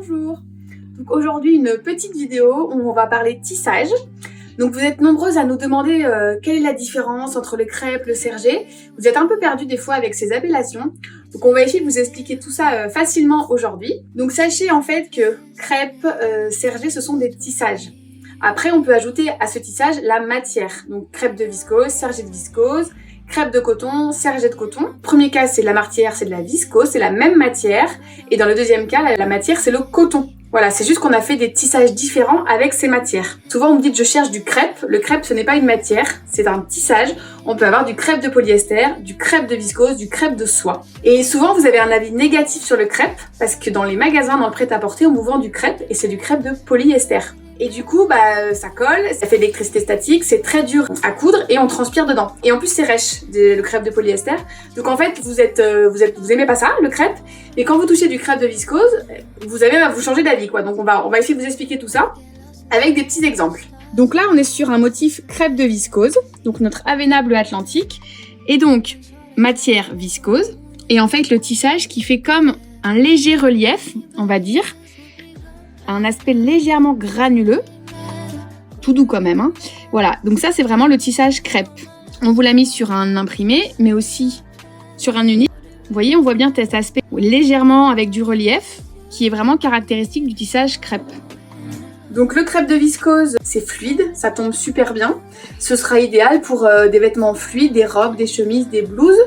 Bonjour. Donc aujourd'hui une petite vidéo où on va parler tissage. Donc vous êtes nombreuses à nous demander quelle est la différence entre le crêpe, le serger. Vous êtes un peu perdus des fois avec ces appellations. Donc on va essayer de vous expliquer tout ça facilement aujourd'hui. Donc sachez en fait que crêpe, serger, ce sont des tissages. Après on peut ajouter à ce tissage la matière. Donc crêpe de viscose, serger de viscose, crêpe de coton, serger de coton. Premier cas, c'est de la matière, c'est de la viscose, c'est la même matière. Et dans le deuxième cas, la matière, c'est le coton. Voilà, c'est juste qu'on a fait des tissages différents avec ces matières. Souvent, on me dit que je cherche du crêpe. Le crêpe, ce n'est pas une matière, c'est un tissage. On peut avoir du crêpe de polyester, du crêpe de viscose, du crêpe de soie. Et souvent, vous avez un avis négatif sur le crêpe parce que dans les magasins, dans le prêt-à-porter, on vous vend du crêpe et c'est du crêpe de polyester. Et du coup, ça colle, ça fait de l'électricité statique, c'est très dur à coudre et on transpire dedans. Et en plus, c'est rêche, le crêpe de polyester. Donc en fait, vous aimez pas ça, le crêpe. Et quand vous touchez du crêpe de viscose, vous changez d'avis, quoi. Donc on va essayer de vous expliquer tout ça avec des petits exemples. Donc là, on est sur un motif crêpe de viscose, donc notre Avena bleu Atlantique. Et donc, matière viscose. Et en fait, le tissage qui fait comme un léger relief, on va dire. Un aspect légèrement granuleux, tout doux quand même, hein. Voilà, donc ça c'est vraiment le tissage crêpe. On vous l'a mis sur un imprimé, mais aussi sur un uni. Vous voyez, on voit bien cet aspect légèrement avec du relief, qui est vraiment caractéristique du tissage crêpe. Donc le crêpe de viscose, c'est fluide, ça tombe super bien. Ce sera idéal pour des vêtements fluides, des robes, des chemises, des blouses,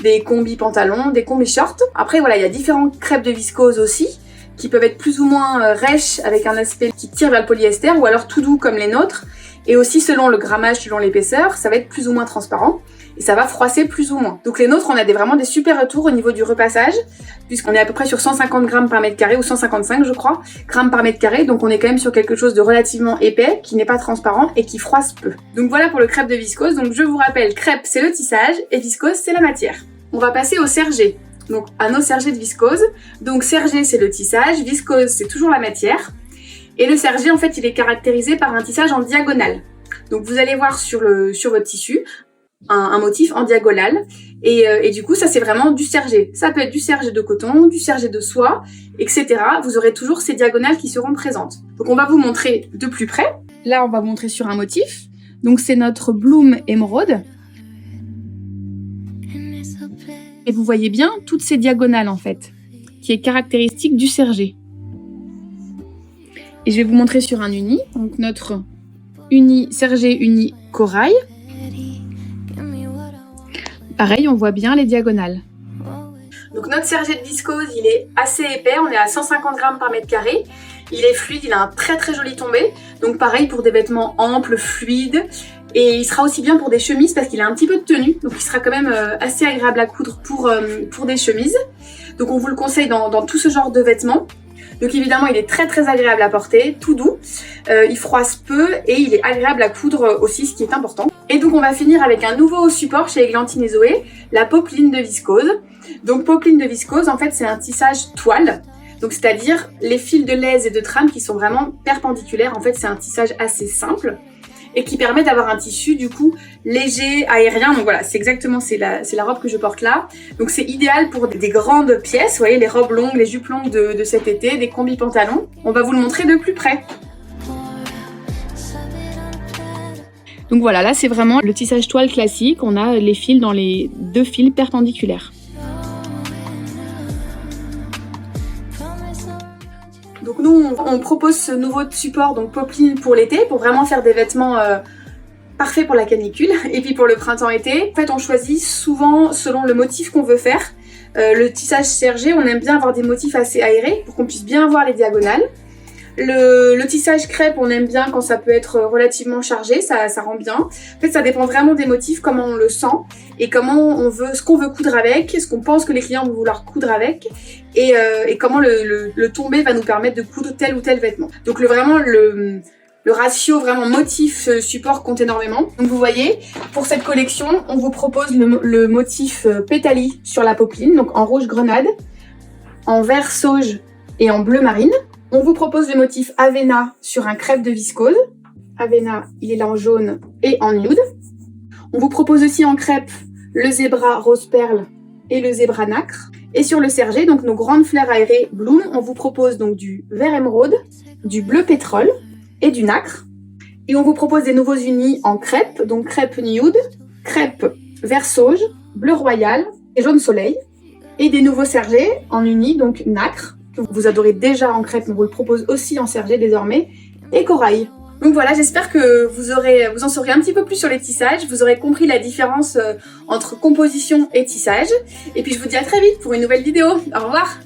des combis pantalons, des combis shorts. Après voilà, il y a différents crêpes de viscose aussi, qui peuvent être plus ou moins rêches avec un aspect qui tire vers le polyester ou alors tout doux comme les nôtres. Et aussi selon le grammage, selon l'épaisseur, ça va être plus ou moins transparent et ça va froisser plus ou moins. Donc les nôtres, on a vraiment des super retours au niveau du repassage puisqu'on est à peu près sur 150 grammes par mètre carré ou 155 je crois, grammes par mètre carré. Donc on est quand même sur quelque chose de relativement épais, qui n'est pas transparent et qui froisse peu. Donc voilà pour le crêpe de viscose. Donc je vous rappelle, crêpe c'est le tissage et viscose c'est la matière. On va passer au serger. Donc à nos sergers de viscose. Donc serger c'est le tissage, viscose c'est toujours la matière. Et le serger en fait il est caractérisé par un tissage en diagonale. Donc vous allez voir sur votre tissu un motif en diagonale. Et du coup ça c'est vraiment du serger. Ça peut être du serger de coton, du serger de soie, etc. Vous aurez toujours ces diagonales qui seront présentes. Donc on va vous montrer de plus près. Là on va vous montrer sur un motif. Donc c'est notre Bloom émeraude. Et vous voyez bien toutes ces diagonales en fait, qui est caractéristique du serger. Et je vais vous montrer sur un uni, donc notre serger uni corail. Pareil, on voit bien les diagonales. Donc notre serger de viscose, il est assez épais, on est à 150 grammes par mètre carré. Il est fluide, il a un très très joli tombé. Donc pareil pour des vêtements amples, fluides. Et il sera aussi bien pour des chemises parce qu'il a un petit peu de tenue. Donc il sera quand même assez agréable à coudre pour des chemises. Donc on vous le conseille dans tout ce genre de vêtements. Donc évidemment il est très très agréable à porter, tout doux. Il froisse peu et il est agréable à coudre aussi, ce qui est important. Et donc on va finir avec un nouveau support chez Églantine et Zoé, la popeline de viscose. Donc popeline de viscose, en fait c'est un tissage toile. Donc c'est-à-dire les fils de laise et de trame qui sont vraiment perpendiculaires. En fait c'est un tissage assez simple et qui permet d'avoir un tissu du coup léger, aérien. Donc voilà, c'est la robe que je porte là. Donc c'est idéal pour des grandes pièces, vous voyez les robes longues, les jupes longues de cet été, des combis pantalons. On va vous le montrer de plus près. Donc voilà, là c'est vraiment le tissage toile classique. On a les fils dans les deux fils perpendiculaires. Donc nous, on propose ce nouveau support, donc popeline pour l'été, pour vraiment faire des vêtements parfaits pour la canicule et puis pour le printemps-été. En fait, on choisit souvent selon le motif qu'on veut faire. Le tissage serger, on aime bien avoir des motifs assez aérés pour qu'on puisse bien voir les diagonales. Le tissage crêpe, on aime bien quand ça peut être relativement chargé, ça rend bien. En fait, ça dépend vraiment des motifs, comment on le sent et ce qu'on veut coudre avec, ce qu'on pense que les clients vont vouloir coudre avec et comment le tombé va nous permettre de coudre tel ou tel vêtement. Donc le ratio vraiment motif support compte énormément. Donc vous voyez, pour cette collection, on vous propose le motif pétali sur la popeline, donc en rouge grenade, en vert sauge et en bleu marine. On vous propose le motif Avena sur un crêpe de viscose. Avena, il est là en jaune et en nude. On vous propose aussi en crêpe le zébra rose perle et le zébra nacre. Et sur le sergé, donc nos grandes fleurs aérées Bloom, on vous propose donc du vert émeraude, du bleu pétrole et du nacre. Et on vous propose des nouveaux unis en crêpe, donc crêpe nude, crêpe vert sauge, bleu royal et jaune soleil. Et des nouveaux sergés en uni, donc nacre, que vous adorez déjà en crêpe, mais on vous le propose aussi en sergé désormais, et corail. Donc voilà, j'espère que vous en saurez un petit peu plus sur les tissages, vous aurez compris la différence entre composition et tissage. Et puis je vous dis à très vite pour une nouvelle vidéo. Au revoir!